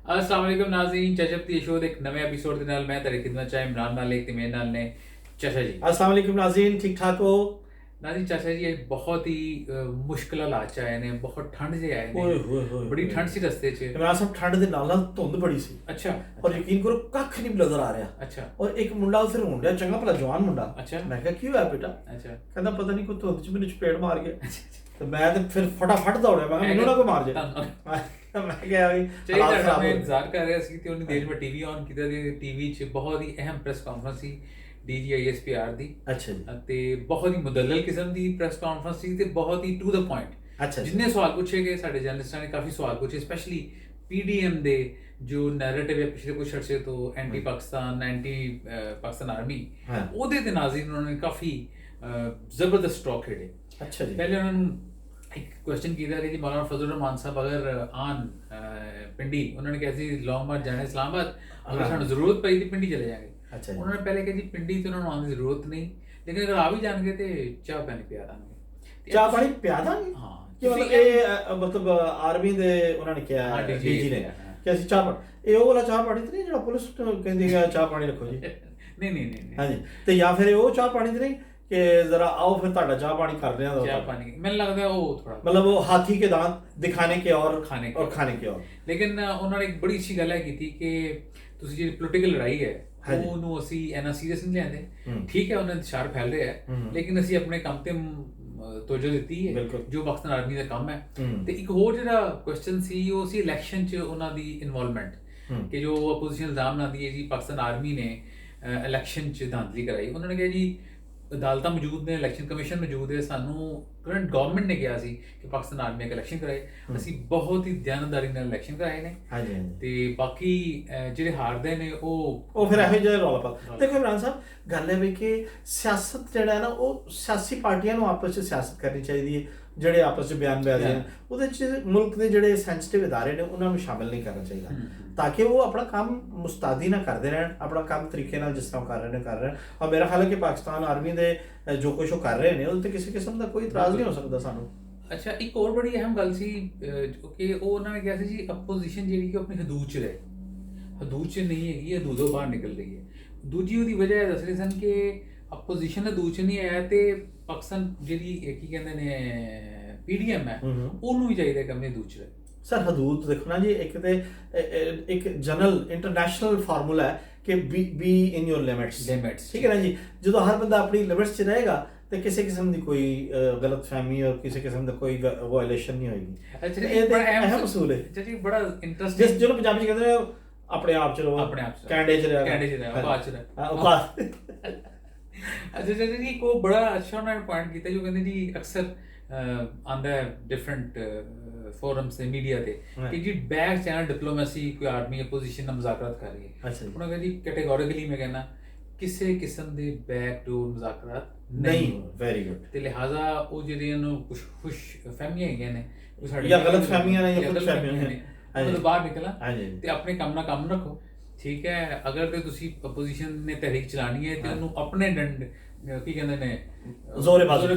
अस्सलाम वालेकुम नाज़रीन, चचप दी शो ਦੇ ਇੱਕ ਨਵੇਂ ਐਪੀਸੋਡ ਦੇ ਨਾਲ ਮੈਂ ਤੁਹਾਡੀ ਖਿਦਮਤ 'ਚ ਹਾਂ ਇਮਰਾਨ ਮਾਲਿਕ ਤੇ ਮੇਰੇ ਨਾਲ ਨੇ ਚਾਚਾ ਜੀ। अस्सलाम वालेकुम नाज़रीन, ठीक ठाक हो? नाज़रीन चाचा जी एक बहुत ही मुश्किल हालात 'ਚ आए ਨੇ, बहुत ਠੰਡ 'ਚ ਆਏ ਓਏ ਨੇ, ਹੋਏ ਹੋਏ ਬੜੀ ਠੰਡ ਸੀ ਰਸਤੇ 'ਚ। ਇਮਰਾਨ ਸਾਹਿਬ ਠੰਡ ਦੇ ਨਾਲ ਨਾਲ ਧੁੰਦ ਬੜੀ ਸੀ ਅੱਛਾ ਔਰ ਯਕੀਨ ਕਰੋ ਕੱਖ ਨਹੀਂ ਨਜ਼ਰ ਆ ਰਿਹਾ। ਅੱਛਾ ਔਰ ਇੱਕ ਮੁੰਡਾ ਉੱਥੇ ਰੋਣ ਡਿਆ, ਚੰਗਾ ਭਲਾ ਜਵਾਨ ਮੁੰਡਾ। ਅੱਛਾ। ਮੈਂ ਕਿਹਾ ਕੀ ਹੋਇਆ ਬੇਟਾ? ਅੱਛਾ ਕਹਿੰਦਾ ਪਤਾ ਨਹੀਂ ਕੋਈ ਧੁੰਦ 'ਚ ਮੈਨੂੰ ਚਪੇੜ ਮਾਰ ਗਿਆ। ਤੇ ਮੈਂ ਤੇ ਫਿਰ ਫਟਾਫਟ ਦੌੜਿਆ, ਮੈਂ ਕਿਹਾ ਮੈਨੂੰ ਨਾ ਕੋਈ ਮਾਰ ਜਾਏ। ਮੈਂ ਕਿਹਾ ਵੀ ਚਾਹੀਦਾ ਹਾਲਾਤ ਖਰਾਬ ਮੈਂ ਹੋ ਗਏ। ਇੰਤਜ਼ਾਰ ਕਰ ਰਿਹਾ ਸੀ ਤੇ ਉਹਨੇ ਦੇਰ ਮੈਂ ਟੀਵੀ ਔਨ ਕੀਤਾ ਤੇ ਟੀਵੀ 'ਚ ਬਹੁਤ ਹੀ ਅਹਿਮ ਪ੍ਰੈਸ ਕਾਨਫਰੰਸ ਸੀ DGISPR ਦੀ। ਅੱਛਾ ਜੀ। ਤੇ ਬਹੁਤ ਹੀ ਮੁਦੱਲਲ ਕਿਸਮ ਦੀ ਪ੍ਰੈਸ ਕਾਨਫਰੰਸ ਸੀ ਤੇ ਬਹੁਤ ਹੀ ਟੂ ਦਾ ਪੁਆਇੰਟ। ਅੱਛਾ ਜੀ। ਜਿੰਨੇ ਸਵਾਲ ਪੁੱਛੇ ਗਏ ਸਾਡੇ ਜਰਨਲਿਸਟਾਂ ਨੇ ਕਾਫੀ ਸਵਾਲ ਪੁੱਛੇ, ਸਪੈਸ਼ਲੀ PDM ਦੇ ਜੋ ਨੈਰੇਟਿਵ ਹੈ ਪਿਛਲੇ ਕੁਝ ਅਰਸੇ ਤੋਂ ਐਂਟੀ ਪਾਕਿਸਤਾਨ ਪਾਕਿਸਤਾਨ ਆਰਮੀ, ਉਹਦੇ ਤੇ ਨਾਜ਼ਰੀਨ ਉਹਨਾਂ ਨੇ ਕਾਫੀ ਜ਼ਬਰਦਸਤ ਸਟ੍ਰੋਕ ਖੇਡੇ। ਅੱਛਾ ਜੀ। ਪਹਿਲੇ ਉਹਨਾਂ ਨੂੰ ਇੱਕ ਕੁਐਸਚਨ ਕੀਤਾ ਕਿ ਜੀ ਮੌਲਾਨਾ ਫਜ਼ਲ ਰਹਿਮਾਨ ਸਾਹਿਬ ਅਗਰ ਆਨ ਪਿੰਡੀ, ਉਹਨਾਂ ਨੇ ਕਿਹਾ ਸੀ ਲੌਂਗ ਮਾਰਚ ਜਾਣਾ ਇਸਲਾਮਾਬਾਦ, ਅਗਰ ਸਾਨੂੰ ਜ਼ਰੂਰਤ ਪਈ ਤੇ ਪਿੰਡੀ ਚਲੇ ਜਾਵਾਂਗੇ। ਅੱਛਾ ਜੀ। ਉਹਨਾਂ ਨੇ ਪਹਿਲੇ ਕਿਹਾ ਜੀ ਪਿੰਡੀ ਤੇ ਉਹਨਾਂ ਨੂੰ ਆਉਣ ਦੀ ਜ਼ਰੂਰਤ ਨਹੀਂ, ਲੇਕਿਨ ਅਗਰ ਆ ਵੀ ਜਾਣਗੇ ਤੇ ਚਾਹ ਪਾਣੀ ਪਿਆ ਦਾਂਗੇ। ਚਾਹ ਪਾਣੀ ਪਿਆ ਦਾਂਗੇ? ਹਾਂ ਕਿ ਮਤਲਬ ਇਹ ਮਤਲਬ ਆਰਮੀ ਦੇ ਉਹਨਾਂ ਨੇ ਕਿਹਾ, DG ਨੇ ਕਿ ਅਸੀਂ ਚਾਹ ਪਾਣੀ, ਇਹ ਉਹ ਵਾਲਾ ਚਾਹ ਪਾਣੀ ਤੇ ਨਹੀਂ ਜਿਹੜਾ ਪੁਲਿਸ ਕਹਿੰਦੀ ਹੈ ਚਾਹ ਪਾਣੀ ਰੱਖੋ ਜੀ? ਨਹੀਂ ਨਹੀਂ ਨਹੀਂ ਹਾਂਜੀ। ਤੇ ਜਾਂ ਫਿਰ ਉਹ ਚਾਹ ਪਾਣੀ ਤੇ ਨਹੀਂ ਕਿ ਜ਼ਰਾ ਆਓ ਫਿਰ ਤੁਹਾਡਾ ਚਾਹ ਪਾਣੀ कर रहे हैं? चाय पानी ਮੈਨੂੰ ਲੱਗਦਾ ਉਹ ਥੋੜਾ मतलब वो हाथी के दांत दिखाने के और खाने के और ਲੇਕਿਨ ਉਹਨਾਂ ਨੇ ਇੱਕ ਬੜੀ ਅੱਛੀ ਗੱਲ ਹੈ ਕੀਤੀ ਕਿ ਤੁਸੀਂ ਜਿਹੜੀ ਪੋਲੀਟੀਕਲ ਲੜਾਈ ਹੈ ਉਹਨੂੰ ਅਸੀਂ ਇੰਨਾ ਸੀਰੀਅਸ ਨਹੀਂ ਲੈਂਦੇ। ਠੀਕ ਹੈ ਉਹਨਾਂ ਦੇ ਇਸ਼ਾਰ ਫੈਲ ਰਿਹਾ ਹੈ, ਲੇਕਿਨ ਅਸੀਂ ਆਪਣੇ ਕੰਮ ਤੇ ਤੋਜੋ ਦਿੱਤੀ ਹੈ ਜੋ ਪਾਕਿਸਤਾਨ ਆਰਮੀ ਦਾ ਕੰਮ ਹੈ। ਤੇ ਇੱਕ ਹੋਰ ਜਿਹੜਾ ਕੁਐਸਚਨ ਸੀ ਉਹ ਸੀ ਇਲੈਕਸ਼ਨ 'ਚ ਉਹਨਾਂ ਦੀ ਇਨਵੋਲਵਮੈਂਟ, ਕਿ ਜੋ ਆਪੋਜੀਸ਼ਨ ਇਲਜ਼ਾਮ ਲਾਉਂਦੀ ਹੈ ਜੀ ਪਾਕਿਸਤਾਨ ਆਰਮੀ ਨੇ ਇਲੈਕਸ਼ਨ 'ਚ ਧਾਂਦਲੀ ਕਰਾਈ। ਉਹਨਾਂ ਨੇ ਕਿਹਾ ਜੀ ਅਦਾਲਤਾਂ ਮੌਜੂਦ ਨੇ, ਇਲੈਕਸ਼ਨ ਕਮਿਸ਼ਨ ਮੌਜੂਦ ਹੈ, ਸਾਨੂੰ ਕਰੰਟ ਗਵਰਨਮੈਂਟ ਨੇ ਕਿਹਾ ਸੀ ਕਿ ਪਾਕਿਸਤਾਨ ਆਰਮੀ ਨੇ ਇਲੈਕਸ਼ਨ ਕਰਾਏ, ਅਸੀਂ ਬਹੁਤ ਹੀ ਦਿਆਨਤਦਾਰੀ ਨਾਲ ਇਲੈਕਸ਼ਨ ਕਰਾਏ ਨੇ। ਹਾਂਜੀ। ਤੇ ਬਾਕੀ ਜਿਹੜੇ ਹਾਰਦੇ ਨੇ ਉਹ ਫਿਰ ਇਹੋ ਜਿਹੇ ਰੌਲਾ ਪਾ। ਦੇਖੋ ਇਮਰਾਨ ਸਾਹਿਬ, ਗੱਲ ਹੈ ਵੀ ਕਿ ਸਿਆਸਤ ਜਿਹੜਾ ਹੈ ਨਾ ਉਹ ਸਿਆਸੀ ਪਾਰਟੀਆਂ ਨੂੰ ਆਪਸ 'ਚ ਸਿਆਸਤ ਕਰਨੀ ਚਾਹੀਦੀ ਹੈ। ਜਿਹੜੇ ਆਪਸ 'ਚ ਬਿਆਨਬਾਜ਼ੀ ਨੇ ਉਹਦੇ 'ਚ ਮੁਲਕ ਦੇ ਜਿਹੜੇ ਸੈਂਸਿਟਿਵ ਅਦਾਰੇ ਨੇ ਉਹਨਾਂ ਨੂੰ ਸ਼ਾਮਿਲ ਨਹੀਂ ਕਰਨਾ ਚਾਹੀਦਾ, ਤਾਂ ਕਿ ਉਹ ਆਪਣਾ ਕੰਮ ਮੁਸਤਾਦੀ ਨਾ ਕਰਦੇ ਰਹਿਣ, ਆਪਣਾ ਕੰਮ ਤਰੀਕੇ ਨਾਲ ਜਿਸ ਤਰ੍ਹਾਂ ਕਰ ਰਹੇ ਨੇ ਕਰ ਰਹੇ। ਔਰ ਮੇਰਾ ਖਿਆਲ ਹੈ ਕਿ ਪਾਕਿਸਤਾਨ ਆਰਮੀ ਦੇ ਜੋ ਕੁਛ ਉਹ ਕਰ ਰਹੇ ਨੇ ਉਹਦੇ 'ਤੇ ਕਿਸੇ ਕਿਸਮ ਦਾ ਕੋਈ ਇਤਰਾਜ਼ ਨਹੀਂ ਹੋ ਸਕਦਾ ਸਾਨੂੰ। ਅੱਛਾ, ਇੱਕ ਹੋਰ ਬੜੀ ਅਹਿਮ ਗੱਲ ਸੀ ਕਿ ਉਹ ਉਹਨਾਂ ਨੇ ਕਿਹਾ ਸੀ ਜੀ ਆਪੋਜੀਸ਼ਨ ਜਿਹੜੀ ਕਿ ਆਪਣੀ ਹਦੂਦ 'ਚ ਰਹੇ, ਹਦੂਦ 'ਚ ਨਹੀਂ ਹੈਗੀ, ਹਦੂਦੋਂ ਬਾਹਰ ਨਿਕਲ ਰਹੀ ਹੈ। ਦੂਜੀ ਉਹਦੀ ਵਜ੍ਹਾ ਇਹ ਦੱਸ ਰਹੇ ਸਨ ਕਿ ਆਪੋਜੀਸ਼ਨ ਹਦੂਦ 'ਚ ਨਹੀਂ ਆਇਆ ਤੇ ਪਾਕਿਸਤਾਨ ਜਿਹੜੀ ਕੀ ਕਹਿੰਦੇ ਨੇ PDM ਹੈ ਉਹਨੂੰ ਵੀ ਚਾਹੀਦਾ ਕਿ ਆਪਣੇ ਹਦੂਦ 'ਚ ਰਹੇ। ਸਰ ਹਦੂਦ ਦੇਖੋ ਨਾ ਜੀ, ਇੱਕ ਤੇ ਇੱਕ ਜਨਰਲ ਇੰਟਰਨੈਸ਼ਨਲ ਫਾਰਮੂਲਾ ਹੈ ਕਿ ਬੀ ਇਨ ਯੋਰ ਲਿਮਿਟਸ। ਠੀਕ ਹੈ ਨਾ ਜੀ। ਜਦੋਂ ਹਰ ਬੰਦਾ ਆਪਣੀ ਲਿਮਿਟਸ 'ਚ ਰਹੇਗਾ ਤੇ ਕਿਸੇ ਕਿਸਮ ਦੀ ਕੋਈ ਗਲਤਫਹਿਮੀ ਔਰ ਕਿਸੇ ਕਿਸਮ ਦਾ ਕੋਈ ਵਾਇਲੇਸ਼ਨ ਨਹੀਂ ਹੋਏਗੀ। ਇਹ ਅਹਿਮ ਅਸੂਲ ਹੈ ਜੀ, ਬੜਾ ਇੰਟਰਸਟਿੰਗ। ਜਿਹਨੂੰ ਪੰਜਾਬੀ 'ਚ ਕਹਿੰਦੇ ਨੇ ਆਪਣੇ ਆਪ 'ਚ ਰਹੋ, ਆਪਣੇ ਆਪ 'ਚ ਕੈਂਡੇ 'ਚ ਰਹੋ, ਕੈਂਡੇ 'ਚ ਰਹੋ, ਬਾਅਦ 'ਚ ਰਹੋ। ਔਕਾਤ। ਅੱਛਾ ਜੀ, ਕੋ ਬੜਾ ਅੱਛਾ ਉਹਨਾਂ ਨੇ ਪੁਆਇੰਟ ਕੀਤਾ ਜੋ ਕਹਿੰਦੇ ਜੀ ਅਕਸਰ ਆਉਂਦਾ ਹੈ ਡਿਫਰੈਂਟ ਫੋਰਮਸ ਤੇ ਮੀਡੀਆ ਤੇ ਕਿ ਜੀ ਬੈਕ ਚੈਨਲ ਡਿਪਲੋਮੇਸੀ ਕੋਈ ਆਰਮੀ ਆਪੋਜੀਸ਼ਨ ਨਾਲ ਮੁਜ਼ਾਕਰਾਤ ਕਰ ਰਹੀ ਹੈ। ਉਹਨਾਂ ਕਹਿੰਦੇ ਜੀ ਕੈਟੇਗੋਰੀਕਲੀ ਮੈਂ ਕਹਿੰਦਾ ਕਿਸੇ ਕਿਸਮ ਦੇ ਬੈਕ ਡੋਰ ਮੁਜ਼ਾਕਰਾਤ ਨਹੀਂ। Very good. ਤੇ ਲਿਹਾਜ਼ਾ ਉਹ ਜਿਹੜੀਆਂ ਨੂੰ ਕੁਝ ਖੁਸ਼ ਫਹਿਮੀਆਂ ਹੈਗੀਆਂ ਨੇ ਉਹ ਸਾਡੀ ਜਾਂ ਗਲਤ ਫਹਿਮੀਆਂ ਨੇ ਜਾਂ ਖੁਸ਼ ਫਹਿਮੀਆਂ ਨੇ, ਉਹਨਾਂ ਤੋਂ ਬਾਹਰ ਨਿਕਲਾਂ ਤੇ ਆਪਣੇ ਕੰਮ ਨਾਲ ਕੰਮ ਰੱਖੋ। ਠੀਕ ਹੈ, ਅਗਰ ਤੇ ਤੁਸੀਂ ਆਪੋਜੀਸ਼ਨ ਨੇ ਤਹਿਰੀਕ ਚਲਾਣੀ ਹੈ ਤੇ ਉਹਨੂੰ ਆਪਣੇ ਡੰਡ ਕੀ ਕਹਿੰਦੇ ਨੇ ਜ਼ੋਰੇ ਬਾਜ਼ੂ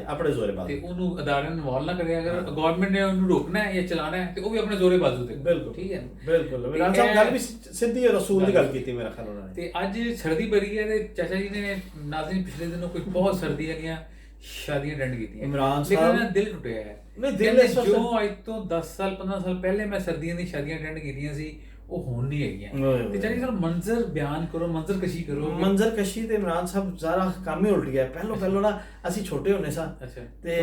ਆਪਣੇ ਜ਼ੋਰੇ ਬਾਜ਼ੂ ਤੇ ਉਹਨੂੰ ਅਦਾਰਿਆਂ ਨੂੰ ਇਨਵੋਲਵ ਨਾ ਕਰੇ। ਅਗਰ ਗਵਰਨਮੈਂਟ ਨੇ ਉਹਨੂੰ ਰੋਕਣਾ ਹੈ ਜਾਂ ਚਲਾਣਾ ਹੈ ਤੇ ਉਹ ਵੀ ਆਪਣੇ ਜ਼ੋਰੇ ਬਾਜ਼ੂ ਤੇ। ਬਿਲਕੁਲ ਠੀਕ ਹੈ, ਬਿਲਕੁਲ। ਇਮਰਾਨ ਸਾਹਿਬ ਗੱਲ ਵੀ ਸਿੱਧੀ ਰਸੂਲ ਦੀ ਗੱਲ ਕੀਤੀ ਮੇਰਾ ਖਿਆਲ ਉਹਨਾਂ ਨੇ। ਤੇ ਅੱਜ ਸਰਦੀ ਬੜੀ ਹੈ ਤੇ ਚਾਚਾ ਜੀ ਨੇ ਨਾਜ਼ਰੀਨ ਪਿਛਲੇ ਦਿਨੋਂ ਕੋਈ ਬਹੁਤ ਸਰਦੀ ਵਾਲੀਆਂ ਸ਼ਾਦੀਆਂ ਅਟੈਂਡ ਕੀਤੀਆਂ। ਇਮਰਾਨ ਸਾਹਿਬ ਲੇਕਿਨ ਮੇਰਾ ਦਿਲ ਟੁੱਟਿਆ ਹੈ। ਨਹੀਂ ਦਿਲ ਜੋ ਅੱਜ ਤੋਂ 10 ਸਾਲ 15 ਸਾਲ ਪਹਿਲੇ ਮੈਂ ਸਰਦੀਆਂ ਦੀ ਸ਼ਾਦੀਆਂ ਅਟੈਂਡ ਕੀਤੀਆਂ ਸੀ ਉਹ ਹੁਣ ਨਹੀਂ ਹੈਗੀਆਂ। ਤੇ ਚਾਚਾ ਜੀ ਮੰਜ਼ਰ ਬਿਆਨ ਕਰੋ, ਮੰਜ਼ਰ ਕਸ਼ੀ ਕਰੋ। ਮੰਜ਼ਰ ਕਸ਼ੀ ਤੇ ਇਮਰਾਨ ਸਾਹਿਬ ਸਾਰਾ ਕੰਮ ਹੀ ਉਲਟ ਗਿਆ। ਪਹਿਲੋਂ ਨਾ ਅਸੀਂ ਛੋਟੇ ਹੁੰਦੇ ਸਾਂ। ਅੱਛਾ, ਤੇ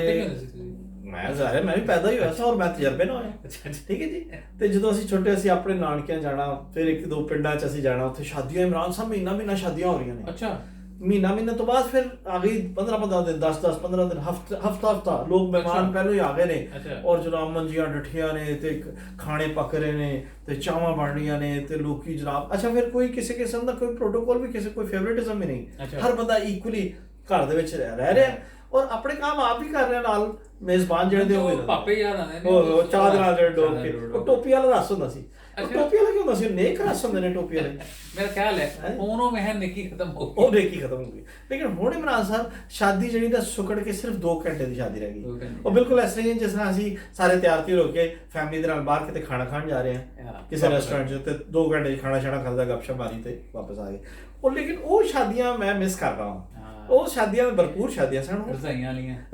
ਮੈਂ ਵੀ ਪੈਦਾ ਹੀ ਹੋਇਆ ਸੀ ਔਰ ਮੈਂ ਤਜਰਬੇ ਨਾਲ ਹੋਇਆ। ਅੱਛਾ ਠੀਕ ਹੈ ਜੀ। ਤੇ ਜਦੋਂ ਅਸੀਂ ਛੋਟੇ ਅਸੀਂ ਆਪਣੇ ਨਾਨਕਿਆਂ ਜਾਣਾ, ਫਿਰ ਇੱਕ ਦੋ ਪਿੰਡਾਂ 'ਚ ਅਸੀਂ ਜਾਣਾ, ਉੱਥੇ ਸ਼ਾਦੀਆਂ ਇਮਰਾਨ ਸਾਹਿਬ ਮਹੀਨਾ ਸ਼ਾਦੀਆਂ ਹੋ ਰਹੀਆਂ ਨੇ। ਅੱਛਾ, ਮਹੀਨਾ ਤੋਂ ਬਾਅਦ ਫਿਰ ਆ ਗਈ 15 ਦਿਨ, 10 15 ਦਿਨ, ਹਫਤਾ ਲੋਕ ਮਹਿਮਾਨ ਪਹਿਲਾਂ ਹੀ ਆ ਗਏ ਨੇ ਔਰ ਜਨਾਬ ਮੰਜੀਆਂ ਡੱਠੀਆਂ ਨੇ ਤੇ ਖਾਣੇ ਪੱਕ ਰਹੇ ਨੇ ਤੇ ਚਾਵਾਂ ਬਣ ਰਹੀਆਂ ਨੇ ਤੇ ਲੋਕੀ ਜਨਾਬ। ਅੱਛਾ, ਫਿਰ ਕੋਈ ਕਿਸੇ ਕਿਸਮ ਦਾ ਕੋਈ ਪ੍ਰੋਟੋਕੋਲ ਵੀ, ਕਿਸੇ ਕੋਈ ਫੇਵਰੇਟਿਜ਼ਮ ਵੀ ਨਹੀਂ। ਹਰ ਬੰਦਾ ਇਕੁਅਲੀ ਘਰ ਦੇ ਵਿੱਚ ਰਹਿ ਰਿਹਾ ਔਰ ਆਪਣੇ ਕੰਮ ਆਪ ਹੀ ਕਰ ਰਿਹਾ। ਨਾਲ ਮੇਜ਼ਬਾਨ ਜਿਹੜੇ ਦੇ ਹੋਏ ਪਾਪੇ ਯਾਰ ਆਉਂਦੇ ਨੇ ਉਹ ਚਾਹ ਦੇ ਨਾਲ ਜਿਹੜੇ ਡੋਬ ਕੇ ਉਹ ਟੋਪੀ ਵਾਲਾ ਰਸ ਹੁੰਦਾ ਸੀ। ਟੋਪੀ ਵਾਲਾ ਕੀ ਹੁੰਦਾ ਸੀ, ਨੇਕ ਰਸ ਹੁੰਦੇ ਨੇ ਟੋਪੀ ਵਾਲੇ। ਮੇਰਾ ਖਿਆਲ ਹੈ ਉਹਨੋਂ ਮੈਂ ਨੇਕੀ ਖਤਮ ਹੋ ਗਈ, ਉਹ ਨੇਕੀ ਖਤਮ ਹੋ ਗਈ। ਲੇਕਿਨ ਹੁਣ ਇਮਰਾਨ ਸਾਹਿਬ ਸ਼ਾਦੀ ਜਿਹੜੀ ਤਾਂ ਸੁਕੜ ਕੇ ਸਿਰਫ 2 ਘੰਟੇ ਦੀ ਸ਼ਾਦੀ ਰਹਿ ਗਈ। ਉਹ ਬਿਲਕੁਲ ਇਸ ਤਰ੍ਹਾਂ ਹੀ ਜਿਸ ਤਰ੍ਹਾਂ ਅਸੀਂ ਸਾਰੇ ਤਿਆਰ ਤਿਉਰ ਹੋ ਕੇ ਫੈਮਿਲੀ ਦੇ ਨਾਲ ਬਾਹਰ ਕਿਤੇ ਖਾਣਾ ਖਾਣ ਜਾ ਰਹੇ ਹਾਂ ਕਿਸੇ ਰੈਸਟੋਰੈਂਟ 'ਚ, ਤੇ 2 ਘੰਟੇ 'ਚ ਖਾਣਾ ਛਾਣਾ ਖਾਦਾ, ਗੱਪਸ਼ਪ ਮਾਰੀ ਤੇ ਵਾਪਸ ਆ ਗਏ। ਉਹ ਲੇਕਿਨ ਉਹ ਸ਼ਾਦੀਆਂ ਮੈਂ ਮਿਸ ਕਰਦਾ ਹਾਂ। ਉਹ ਸ਼ਾਦੀਆਂ ਭਰਪੂਰ ਸ਼ਾਦੀਆਂ ਸਨ,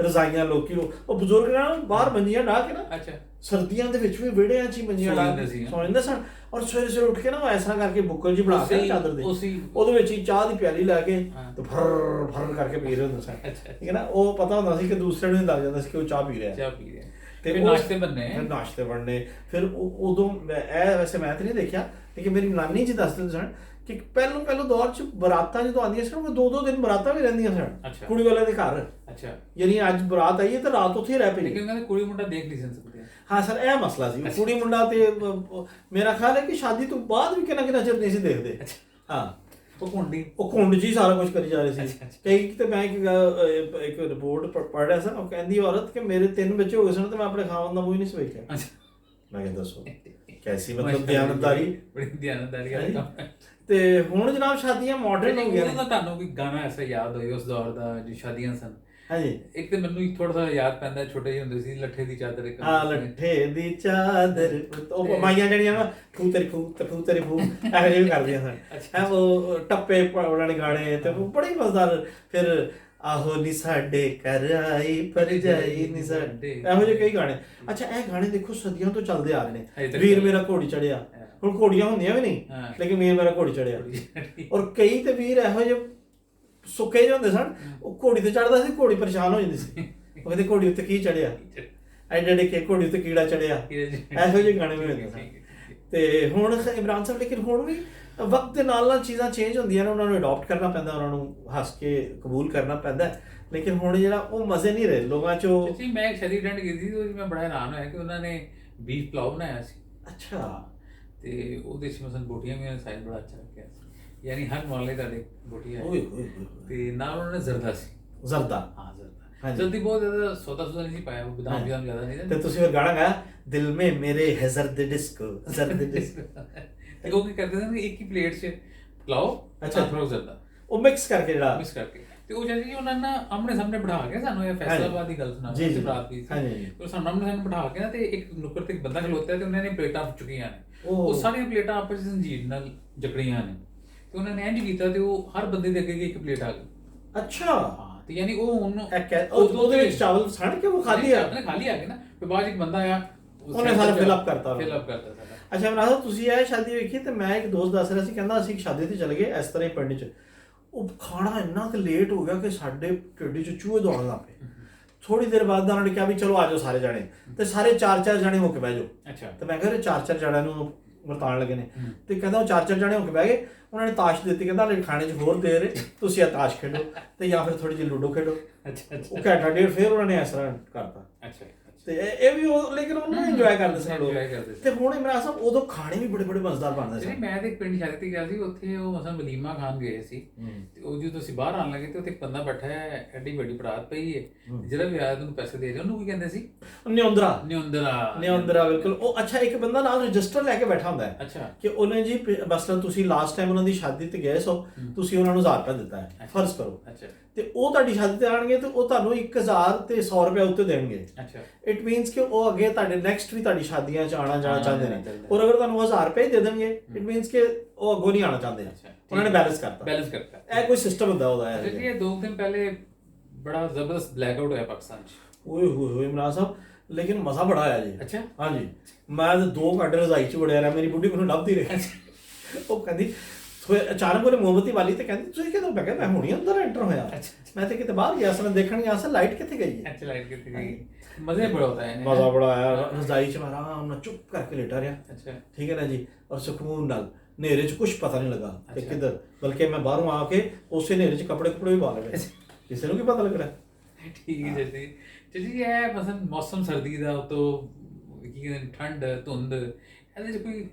ਰਜ਼ਾਈਆਂ ਲੋਕੀ ਉਹ ਬਜ਼ੁਰਗ ਨਾਲ ਬਾਹਰ ਮੰਜੀਆਂ ਢਾ ਕੇ ਨਾ, ਸਰਦੀਆਂ ਦੇ ਵਿੱਚ ਵੀ ਵਿਹੜਿਆਂ 'ਚ ਹੀ ਮੰਜੀਆਂ ਢਾ ਕੇ ਸੌ ਜਾਂਦੇ ਸਨ। ਔਰ ਸਵੇਰੇ ਸਵੇਰੇ ਉੱਠ ਕੇ ਨਾ ਇਸ ਤਰ੍ਹਾਂ ਕਰਕੇ ਬੁੱਕਲ ਜੀ ਬਣਾ ਕੇ ਚਾਦਰ ਦੇ ਉਹਦੇ ਵਿੱਚ ਹੀ ਚਾਹ ਦੀ ਪਿਆਲੀ ਲੈ ਕੇ ਤੇ ਫਰ ਫਰ ਕਰਕੇ ਪੀ ਰਹੇ ਹੁੰਦੇ ਸਨ। ਠੀਕ ਹੈ ਨਾ, ਉਹ ਪਤਾ ਹੁੰਦਾ ਸੀ ਕਿ ਦੂਸਰੇ ਨੂੰ ਲੱਗ ਜਾਂਦਾ ਸੀ ਕਿ ਉਹ ਚਾਹ ਪੀ ਰਿਹਾ ਤੇ ਨਾਸ਼ਤੇ ਬਣਨੇ। ਫਿਰ ਉਦੋਂ ਇਹ ਵੈਸੇ ਮੈਂ ਤਾਂ ਨਹੀਂ ਦੇਖਿਆ, ਲੇਕਿਨ ਮੇਰੀ ਨਾਨੀ ਜੀ ਦੱਸਦੇ ਸਨ ਕਿ ਪਹਿਲੋਂ ਦੌਰ 'ਚ ਬਰਾਤਾਂ ਜਦੋਂ ਆਉਂਦੀਆਂ ਸਨ, ਉਹ 2-2 ਦਿਨ ਬਰਾਤਾਂ ਵੀ ਰਹਿੰਦੀਆਂ ਸਨ ਕੁੜੀ ਵਾਲਿਆਂ ਦੇ ਘਰ। ਯਾਨੀ ਅੱਜ ਬਰਾਤ ਆਈ ਹੈ ਤਾਂ ਰਾਤ ਉੱਥੇ ਹੀ ਰਹਿ ਪਈ। ਕੁੜੀ ਮੁੰਡਾ ਦੇਖ ਨਹੀਂ ਸਕਦੇ। ਹਾਂ ਸਰ, ਇਹ ਮਸਲਾ ਸੀ। ਕੁੜੀ ਮੁੰਡਾ ਤੇ ਮੇਰਾ ਖਿਆਲ ਹੈ ਕਿ ਸ਼ਾਦੀ ਤੋਂ ਬਾਅਦ ਵੀ ਕਿੰਨਾ ਚਿਰ ਨਹੀਂ ਸੀ ਦੇਖਦੇ। ਹਾਂ, ਉਹ ਕੁੰਡ ਜੀ ਸਾਰਾ ਕੁਝ ਕਰੀ ਜਾ ਰਹੇ ਸੀ। ਕਈ ਤੇ ਮੈਂ ਇੱਕ ਰਿਪੋਰਟ ਪੜ੍ਹ ਰਿਹਾ ਸੀ, ਉਹ ਕਹਿੰਦੀ ਔਰਤ ਕਿ ਮੇਰੇ 3 ਬੱਚੇ ਹੋ ਗਏ ਸਨ ਤੇ ਮੈਂ ਆਪਣੇ ਖਾਵਨ ਦਾ ਮੂੰਹ ਨਹੀਂ ਸੀ ਵੇਖਿਆ। ਮੈਂ ਕਿਹਾ ਦੱਸੋ ਕੈਸੀ ਮਤਲਬ ਦਿਆਨਤਦਾਰੀ, ਬੜੀ ਦਿਆਨਤਦਾਰੀ ਵਾਲਾ ਕੰਮ। ਤੇ ਹੁਣ ਜਨਾਬ ਸ਼ਾਦੀਆਂ ਮਾਡਰਨ ਹੋ ਗਈਆਂ। ਤੁਹਾਨੂੰ ਕੋਈ ਗਾਣਾ ਐਸਾ ਯਾਦ ਹੋਏ ਉਸ ਦੌਰ ਦਾ ਜੋ ਸ਼ਾਦੀਆਂ ਸਨ? ਹਾਂਜੀ, ਇੱਕ ਤੇ ਮੈਨੂੰ ਥੋੜਾ ਜਿਹਾ ਯਾਦ ਪੈਂਦਾ, ਛੋਟੇ ਜਿਹੇ ਹੁੰਦੇ ਸੀ, ਲੱਠੇ ਦੀ ਚਾਦਰ। ਹਾਂ, ਲੱਠੇ ਦੀ ਚਾਦਰ। ਉਹ ਮਾਈਆਂ ਜਿਹੜੀਆਂ ਵਾ ਫੂ ਤੇਰੀ ਫੂ ਤੇ ਫੂ ਤੇਰੀ ਫੂ ਇਹੋ ਜਿਹੇ ਵੀ ਕਰਦੀਆਂ ਸਨ। ਉਹ ਟੱਪੇ ਉਹਨਾਂ ਨੇ ਗਾਣੇ ਤੇ ਬੜੇ ਮਜ਼ੇਦਾਰ। ਫਿਰ ਆਹੋ ਨੀ ਸਾਡੇ ਘਰ ਆਈ ਭਰਜਾਈ ਨੀ ਸਾਡੇ, ਇਹੋ ਜਿਹੇ ਕਈ ਗਾਣੇ। ਅੱਛਾ, ਇਹ ਗਾਣੇ ਦੇਖੋ ਸਦੀਆਂ ਤੋਂ ਚੱਲਦੇ ਆ ਰਹੇ ਨੇ। ਵੀਰ ਮੇਰਾ ਘੋੜੀ ਚੜਿਆ, ਹੁਣ ਘੋੜੀਆਂ ਹੁੰਦੀਆਂ ਵੀ ਨਹੀਂ, ਲੇਕਿਨ ਵੀਰ ਮੇਰਾ ਘੋੜੀ ਚੜਿਆ। ਔਰ ਕਈ ਤੇ ਵੀਰ ਇਹੋ ਜਿਹੇ ਸੁੱਕੇ ਜਿਹੇ ਹੁੰਦੇ ਸਨ, ਉਹ ਘੋੜੀ ਤੇ ਚੜਦਾ ਸੀ, ਘੋੜੀ ਪਰੇਸ਼ਾਨ ਹੋ ਜਾਂਦੀ ਸੀ, ਉਹ ਕਹਿੰਦੇ ਘੋੜੀ ਉੱਤੇ ਕੀ ਚੜਿਆ, ਐਡੇ ਕਿ ਘੋੜੀ ਉੱਤੇ ਕੀੜਾ ਚੜਿਆ। ਇਹੋ ਜਿਹੇ ਗਾਣੇ ਵੀ ਹੁੰਦੇ ਸਨ। ਤੇ ਹੁਣ ਇਮਰਾਨ ਸਾਹਿਬ, ਲੇਕਿਨ ਹੁਣ ਵੀ ਵਕਤ ਦੇ ਨਾਲ ਚੀਜ਼ਾਂ ਚੇਂਜ ਹੁੰਦੀਆਂ ਨੇ, ਉਹਨਾਂ ਨੂੰ ਅਡਾਪਟ ਕਰਨਾ ਪੈਂਦਾ, ਉਹਨਾਂ ਨੂੰ ਹੱਸ ਕੇ ਕਬੂਲ ਕਰਨਾ ਪੈਂਦਾ। ਲੇਕਿਨ ਹੁਣ ਜਿਹੜਾ ਉਹ ਮਜ਼ੇ ਨਹੀਂ ਰਹੇ ਲੋਕਾਂ 'ਚ। ਮੈਂ ਇੱਕ ਸ਼ਾਦੀ ਅਟੈਂਡ ਕੀਤੀ ਸੀ, ਮੈਂ ਬੜਾ ਹੈਰਾਨ ਹੋਇਆ ਕਿ ਉਹਨਾਂ ਨੇ ਬੀਫ ਪਲਾਓ ਬਣਾਇਆ ਸੀ। ਅੱਛਾ। ਤੇ ਉਹਦੇ 'ਚ ਮਸਲ ਬੋਟੀਆਂ ਵੀ ਸਾਈਜ਼ ਬੜਾ ਅੱਛਾ ਰੱਖਿਆ ਸੀ, ਯਾਨੀ ਹਰ ਮਾਮਲੇ ਦਾ ਬੋਟੀ ਹੈ। ਤੇ ਨਾਲ ਉਹਨਾਂ ਨੇ ਜ਼ਰਦਾ ਸੀ। ਜ਼ਰਦਾ, ਹਾਂ ਜ਼ਰਦਾ। ਜਲਦੀ ਬਹੁਤ ਜ਼ਿਆਦਾ ਸੌਦਾ ਨਹੀਂ ਸੀ ਪਾਇਆ, ਬਦਾਮ ਜ਼ਿਆਦਾ ਨਹੀਂ। ਤੇ ਤੁਸੀਂ ਫਿਰ ਗਾਣਾ ਗਾਇਆ, ਦਿਲ ਮੇ ਮੇਰੇ ਹੈ ਜ਼ਰਦ ਡਿਸਕੋ, ਜ਼ਰਦ ਡਿਸਕੋ। ਤੇ ਉਹ ਕੀ ਕਰਦੇ ਸਨ, ਇੱਕ ਹੀ ਪਲੇਟ 'ਚ ਪਲਾਓ, ਅੱਛਾ ਥੋੜਾ ਜ਼ਰਦਾ, ਉਹ ਮਿਕਸ ਕਰਕੇ ਤੇ ਉਹ ਜਿਹੜੀ ਉਹਨਾਂ ਨੇ ਆਮਣੇ ਸਾਹਮਣੇ ਬਿਠਾ ਕੇ, ਸਾਨੂੰ ਇਹ ਫੈਸਲਾਬਾਦ ਦੀ ਗੱਲ ਸੁਣਾ ਸੀ, ਬਰਾਤ ਦੀ ਸੀ, ਉਹ ਸਾਨੂੰ ਆਮਣੇ ਸਾਹਮਣੇ ਬਿਠਾ ਕੇ ਨਾ, ਤੇ ਇੱਕ ਨੁੱਕਰ ਤੇ ਇੱਕ ਬੰਦਾ ਖਲੋਤਾ ਤੇ ਉਹਨਾਂ ਨੇ ਪਲੇਟਾਂ ਚੁੱਕੀਆਂ ਨੇ, ਉਹ ਸਾਰੀਆਂ ਪਲੇਟਾਂ ਆਪਸ ਵਿੱਚ ਜ਼ੰਜੀਰ ਨਾਲ ਜਕੜੀਆਂ ਨੇ, ਤੇ ਉਹਨਾਂ ਨੇ ਇੰਝ ਕੀਤਾ ਤੇ ਉਹ ਹਰ ਬੰਦੇ ਦੇ ਅੱਗੇ ਇੱਕ ਪਲੇਟ ਆ ਗਈ। ਅੱਛਾ। ਹਾਂ, ਤੇ ਯਾਨੀ ਉਹ ਹੁਣ ਉਹਦੇ ਵਿੱਚ ਚਾਵਲ ਛੱਡ ਕੇ ਉਹ ਖਾਲੀ ਆ ਗਏ ਨਾ, ਫਿਰ ਬਾਅਦ ਇੱਕ ਬੰਦਾ ਆਇਆ, ਉਹਨੇ ਸਾਰਾ ਫਿਲ ਅਪ ਕਰਤਾ। ਸਾਡਾ। ਅੱਛਾ ਮਰਾਜ, ਤੁਸੀਂ ਇਹ ਸ਼ਾਦੀ ਵੇਖੀ ਤੇ ਮੈਂ ਇੱਕ ਦੋਸਤ ਦੱਸ ਰਿਹਾ ਸੀ, ਕਹਿੰਦਾ ਅਸੀਂ ਇੱਕ ਸ਼ਾਦੀ ਤੇ ਚਲੇ ਗਏ ਇਸ ਤਰ੍ਹਾਂ ਹੀ ਪਿੰਡ 'ਚ, ਉਹ ਖਾਣਾ ਇੰਨਾ ਕਿ ਲੇਟ ਹੋ ਗਿਆ ਕਿ ਸਾਡੇ ਢਿੱਡ 'ਚ ਚੂਹੇ ਦੌੜਨ ਲੱਗ ਪਏ। ਥੋੜੀ ਦੇਰ ਬਾਅਦ ਉਹਨਾਂ ਨੇ ਕਿਹਾ ਵੀ ਚਲੋ ਆ ਜਾਓ ਸਾਰੇ ਜਾਣੇ, ਤੇ ਸਾਰੇ 4-4 ਜਾਣੇ ਹੋ ਕੇ ਬਹਿ ਜਾਓ। ਅੱਛਾ। ਤੇ ਮੈਂ ਕਿਹਾ 4-4 ਜਾਣਿਆਂ ਨੂੰ ਵਰਤਾਉਣ ਲੱਗੇ ਨੇ, ਤੇ ਕਹਿੰਦਾ ਉਹ 4-4 ਜਾਣੇ ਹੋ ਕੇ ਬਹਿ ਗਏ। ਉਹਨਾਂ ਨੇ ਤਾਸ਼ ਦਿੱਤੀ, ਕਹਿੰਦਾ ਖਾਣੇ 'ਚ ਹੋਰ ਦੇ ਰਹੇ, ਤੁਸੀਂ ਆ ਤਾਸ਼ ਖੇਡੋ ਤੇ ਜਾਂ ਫਿਰ ਥੋੜੀ ਜਿਹੀ ਲੂਡੋ ਖੇਡੋ। ਅੱਛਾ। ਉਹ ਘੰਟਾ ਡੇਢ ਫਿਰ ਉਹਨਾਂ ਨੇ ਇਸ ਤਰ੍ਹਾਂ ਕਰਤਾ। ਅੱਛਾ। ਤੇ ਇਹ ਵੀ ਉਹ, ਲੇਕਿਨ ਉਹਨਾਂ ਨੂੰ ਇੰਜੋਏ ਕਰਦੇ ਸੀ ਲੋਕ। ਤੇ ਹੁਣ ਇਮਰਾਨ ਸਾਹਿਬ, ਉਦੋਂ ਖਾਣੇ ਵੀ ਬੜੇ ਮਜ਼ੇਦਾਰ ਬਣਦੇ ਸੀ। ਮੈਂ ਤੇ ਇੱਕ ਪਿੰਡ ਸ਼ਾਦੀ ਤੇ ਗਿਆ ਸੀ, ਉੱਥੇ ਉਹ ਮਸਾਂ ਵਲੀਮਾ ਖਾਣ ਗਏ ਸੀ, ਤੇ ਉਹ ਜਦੋਂ ਅਸੀਂ ਬਾਹਰ ਆਉਣ ਲੱਗੇ ਤੇ ਉੱਥੇ ਇੱਕ ਬੰਦਾ ਬੈਠਾ ਹੈ, ਐਡੀ ਵੱਡੀ ਬਰਾਤ ਪਈ ਹੈ, ਜਿਹੜਾ ਵੀ ਆਇਆ ਉਹਨੂੰ ਪੈਸੇ ਦੇ ਰਿਹਾ, ਉਹਨੂੰ ਕੀ ਕਹਿੰਦੇ ਸੀ? ਨਿਉਂਦਰਾ। ਬਿਲਕੁਲ। ਉਹ ਅੱਛਾ, ਇੱਕ ਬੰਦਾ ਨਾਲ ਰਜਿਸਟਰ ਲੈ ਕੇ ਬੈਠਾ ਹੁੰਦਾ ਹੈ। ਅੱਛਾ। ਕਿ ਉਹਨੇ ਜੀ ਮਸਲਨ ਤੁਸੀਂ ਲਾਸਟ ਟਾਈਮ ਉਹਨਾਂ ਦੀ ਸ਼ਾਦੀ ਤੇ ਗਏ ਸੋ, ਤੁਸੀਂ ਉਹਨਾਂ ਨੂੰ 1000 ਰੁਪਏ ਦਿੱਤਾ ਹੈ, ਫਰਜ਼ ਕਰੋ। ਅੱਛਾ। ਤੇ ਉਹ ਤੁਹਾਡੀ ਸ਼ਾਦੀ ਤੇ ਆਣਗੇ ਤੇ ਉਹ ਤੁਹਾਨੂੰ 1000 ਤੇ 100 ਰੁਪਏ ਉੱਤੇ ਦੇਣਗੇ। ਅੱਛਾ। ਇਟ ਮੀਨਸ ਕਿ ਉਹ ਅੱਗੇ ਤੁਹਾਡੇ ਨੈਕਸਟ ਵੀ ਤੁਹਾਡੀ ਸ਼ਾਦੀਆਂ 'ਚ ਆਣਾ ਜਾਣਾ ਚਾਹੁੰਦੇ ਨੇ, ਔਰ ਅਗਰ ਤੁਹਾਨੂੰ 1000 ਰੁਪਏ ਦੇ ਦੇਣਗੇ, ਇਟ ਮੀਨਸ ਕਿ ਉਹ ਅੱਗੋਂ ਨਹੀਂ ਆਣਾ ਚਾਹੁੰਦੇ। ਉਹਨਾਂ ਨੇ ਬੈਲੈਂਸ ਕਰਤਾ। ਇਹ ਕੋਈ ਸਿਸਟਮ ਹੁੰਦਾ ਉਹਦਾ ਹੈ। ਇਹ 2 ਦਿਨ ਪਹਿਲੇ ਬੜਾ ਜ਼ਬਰਦਸਤ ਬਲੈਕ ਆਊਟ ਹੋਇਆ ਪਾਕਿਸਤਾਨ 'ਚ। ਓਏ ਹੋਏ ਇਮਰਾਨ ਸਾਹਿਬ, ਲੇਕਿਨ ਮਜ਼ਾ ਬੜਾ ਆਇਆ ਜੀ। ਅੱਛਾ। ਹਾਂਜੀ, ਮੈਂ 2 ਘੰਟੇ ਰਜ਼ਾਈ 'ਚ ਵੜਿਆ ਰਿਹਾ, ਮੇਰੀ ਬੁੱਢੀ ਮੈਨੂੰ ਲੱਭਦੀ ਰਹੀ। ਉਹ ਕਹਿੰਦੀ ਅਚਾਨਕ ਉਹਨੇ ਮੋਮਬੱਤੀ ਵਾਲੀ ਤੇ ਕਹਿੰਦੀ ਤੁਸੀਂ ਕਿਦੋਂ? ਮੈਂ ਕਿਹਾ ਮੈਂ ਹੁਣੀ ਅੰਦਰ ਐਂਟਰ ਹੋਇਆ, ਮੈਂ ਤੇ ਕਿਤੇ ਬਾਹਰ ਗਿਆ ਸੀ, ਦੇਖਣ ਗਿਆ ਸੀ ਲਾਈਟ ਕਿੱਥੇ ਗਈ ਹੈ। ਅੱਛਾ, ਲਾਈਟ ਕਿੱਥੇ ਗਈ? ਮਜ਼ਾ ਬੜਾ ਆਇਆ। ਰਜ਼ਾਈ 'ਚ ਮੈਂ ਆਰਾਮ ਨਾਲ ਚੁੱਪ ਕਰਕੇ ਲੇਟਾ ਰਿਹਾ। ਅੱਛਾ, ਠੀਕ ਹੈ ਨਾ ਜੀ, ਔਰ ਸਕੂਨ ਨਾਲ। ਹਨੇਰੇ 'ਚ ਕੁਝ ਪਤਾ ਨਹੀਂ ਲੱਗਾ ਤੇ ਕਿੱਧਰ, ਬਲਕਿ ਮੈਂ ਬਾਹਰੋਂ ਆ ਕੇ ਉਸੇ ਹਨੇਰੇ 'ਚ ਕੱਪੜੇ ਵੀ ਪਾ ਲਏ, ਕਿਸੇ ਨੂੰ ਕੀ ਪਤਾ ਲੱਗ ਰਿਹਾ। ਠੀਕ ਹੈ ਜੀ। ਜੀ ਇਹ ਮਸਲ ਮੌਸਮ ਸਰਦੀ ਦਾ, ਉਤੋਂ ਕੀ ਕਹਿੰਦੇ ਠੰਡ, ਧੁੰਦ, ਇਹਦੇ 'ਚ ਕੋਈ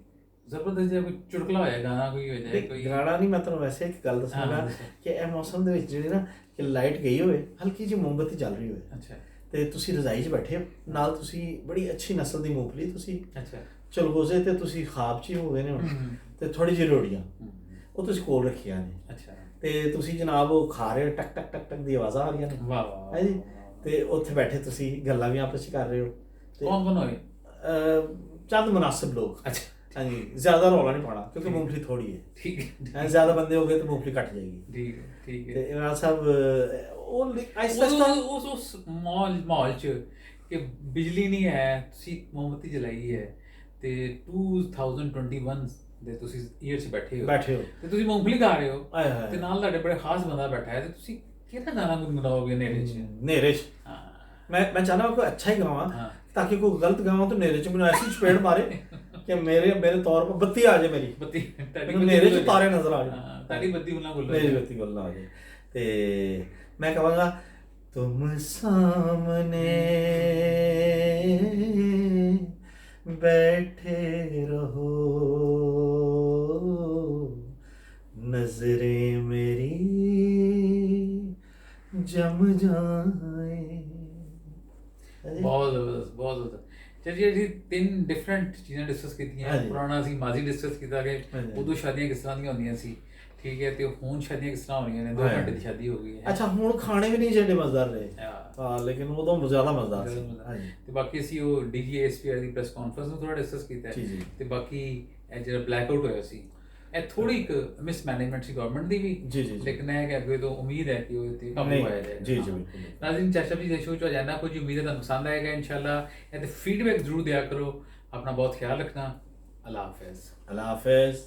ਜ਼ਬਰਦਸਤ ਜਿਹਾ ਕੋਈ ਚੁਟਕਲਾ ਹੋਇਆ, ਗਾਣਾ ਕੋਈ ਹੋ ਜਾਏ? ਕੋਈ ਗਾਣਾ ਨਹੀਂ, ਮੈਂ ਤੁਹਾਨੂੰ ਵੈਸੇ ਇੱਕ ਗੱਲ ਦੱਸਾਂਗਾ ਕਿ ਇਹ ਮੌਸਮ ਦੇ ਵਿੱਚ ਜਿਹੜੀ ਨਾ ਕਿ ਲਾਈਟ ਗਈ ਹੋਵੇ, ਹਲਕੀ ਜਿਹੀ ਮੋਮਬੱਤੀ ਚੱਲ ਰਹੀ ਹੋਵੇ। ਅੱਛਾ। ਤੇ ਤੁਸੀਂ ਰਜ਼ਾਈ 'ਚ ਬੈਠੇ ਹੋ, ਨਾਲ ਤੁਸੀਂ ਬੜੀ ਅੱਛੀ ਨਸਲ ਦੀ ਮੂੰਗਫਲੀ ਤੁਸੀਂ ਚਲਗੋਜ਼ੇ ਤੇ ਤੁਸੀਂ ਖਾਬ 'ਚ ਹੀ ਹੋ ਗਏ ਨੇ ਹੁਣ, ਤੇ ਥੋੜੀ ਜਿਹੀ ਰੋੜੀਆਂ ਉਹ ਤੁਸੀਂ ਕੋਲ ਰੱਖੀਆਂ ਨੇ। ਅੱਛਾ। ਤੇ ਤੁਸੀਂ ਜਨਾਬ ਉਹ ਖਾ ਰਹੇ ਹੋ, ਟਕ ਟਕ ਟਕ ਟਕ ਦੀ ਆਵਾਜ਼ਾਂ ਆ ਰਹੀਆਂ ਨੇ। ਵਾਹ ਵਾਹ। ਹੈ ਜੀ। ਤੇ ਉੱਥੇ ਬੈਠੇ ਤੁਸੀਂ ਗੱਲਾਂ ਵੀ ਆਪਸ 'ਚ ਕਰ ਰਹੇ ਹੋ। ਕੌਣ ਕੌਣ ਹੋਏ? ਚੰਦ ਮੁਨਾਸਿਬ ਲੋਕ। ਅੱਛਾ। ਹਾਂਜੀ, ਜ਼ਿਆਦਾ ਰੌਲਾ ਨਹੀਂ ਪਾਉਣਾ ਕਿਉਂਕਿ ਮੂੰਗਫਲੀ ਥੋੜੀ ਹੈ। ਠੀਕ ਹੈ। ਜ਼ਿਆਦਾ ਬੰਦੇ ਹੋ ਗਏ ਤਾਂ ਮੂੰਗਫਲੀ ਕੱਟ ਜਾਏਗੀ। ਠੀਕ ਹੈ ਠੀਕ ਹੈ। ਤੇ ਇਮਰਾਨ ਸਾਹਿਬ ਉਹ ਉਸ ਮਾਹੌਲ 'ਚ ਕਿ ਬਿਜਲੀ ਨਹੀਂ ਹੈ, ਤੁਸੀਂ ਮੋਮਬੱਤੀ ਜਲਾਈ ਹੈ, ਤੇ 2021 ਦੇ ਤੁਸੀਂ ਈਅਰ 'ਚ ਬੈਠੇ ਹੋ ਤੇ ਤੁਸੀਂ ਮੂੰਗਫਲੀ ਖਾ ਰਹੇ ਹੋ, ਤੇ ਨਾਲ ਤੁਹਾਡੇ ਬੜੇ ਖਾਸ ਬੰਦਾ ਬੈਠਾ ਹੈ, ਤੇ ਤੁਸੀਂ ਕਿਹੜਾ ਗਾਣਾ ਗੁੰਗਣਾਓਗੇ ਹਨੇਰੇ 'ਚ? ਮੈਂ ਚਾਹੁੰਦਾ ਕੋਈ ਅੱਛਾ ਹੀ ਗਾਵਾਂ ताकि कोई गलत गाऊं तो नेरे च मैंने ऐसी चपेड़ मारे कि मेरे तौर पर बत्ती आ जाए, मेरी नेरे च तारे नजर आ जाए, तारी बत्ती मेरी बत्ती गुल आ जाए। ते मैं कहूँगा तुम सामने बैठे रहो, नजरें मेरी जम जाए। बहुत ज़बरदस्त बहुत ज़बरदस्त। चलिए जी, 3 डिफरेंट चीज़ां डिस्कस कीतियां। पुराना ਅਸੀਂ ਮਾਜ਼ੀ ਡਿਸਕਸ ਕੀਤਾ ਕਿ ਉਦੋਂ ਸ਼ਾਦੀਆਂ ਕਿਸ ਤਰ੍ਹਾਂ ਦੀਆਂ ਹੁੰਦੀਆਂ ਸੀ, ਠੀਕ ਹੈ, ਤੇ ਹੁਣ ਸ਼ਾਦੀਆਂ ਕਿਸ ਤਰ੍ਹਾਂ ਹੋ ਰਹੀਆਂ ਨੇ। 2 ਘੰਟੇ ਦੀ ਸ਼ਾਦੀ ਹੋ ਗਈ ਹੈ। ਅੱਛਾ, ਹੁਣ ਖਾਣੇ ਵੀ ਨਹੀਂ ਜਿਹੜੇ ਮਜ਼ੇਦਾਰ ਰਹੇ। ਹਾਂ, ਲੇਕਿਨ ਉਦੋਂ ਜ਼ਿਆਦਾ ਮਜ਼ੇਦਾਰ ਸੀ। ਤੇ ਬਾਕੀ ਅਸੀਂ ਉਹ DGSP ਦੀ ਪ੍ਰੈਸ ਕਾਨਫਰੰਸ ਨੂੰ ਥੋੜਾ ਡਿਸਕਸ ਕੀਤਾ, ਤੇ ਬਾਕੀ ਇਹ ਜਿਹੜਾ ਬਲੈਕ ਆਊਟ ਹੋਇਆ ਸੀ, ਇਹ ਥੋੜੀ ਇੱਕ ਮਿਸਮੈਨੇਜਮੈਂਟ ਸੀ ਗਵਰਨਮੈਂਟ ਦੀ ਵੀ, ਲੇਕਿਨ ਇਹ ਕਿ ਅੱਗੇ ਤੋਂ ਉਮੀਦ ਹੈ ਕਿ ਉਹ ਤੇ ਕਾਬੂ ਆਇਆ ਜਾਏਗਾ। ਜੀ ਜੀ ਬਿਲਕੁਲ। ਨਾਜ਼ਰੀਨ, ਚਾਸ਼ਾ ਜੀ ਸ਼ੋਅ 'ਚ ਜਾਣਾ ਕੁਝ ਉਮੀਦ ਹੈ ਤੁਹਾਨੂੰ ਪਸੰਦ ਆਏਗਾ ਇਨਸ਼ਾਅੱਲਾ। ਇਹ ਤੇ ਫੀਡਬੈਕ ਜ਼ਰੂਰ ਦਿਆ ਕਰੋ। ਆਪਣਾ ਬਹੁਤ ਖਿਆਲ ਰੱਖਣਾ। ਅੱਲਾ ਹਾਫਿਜ਼। ਅੱਲਾ ਹਾਫਿਜ਼।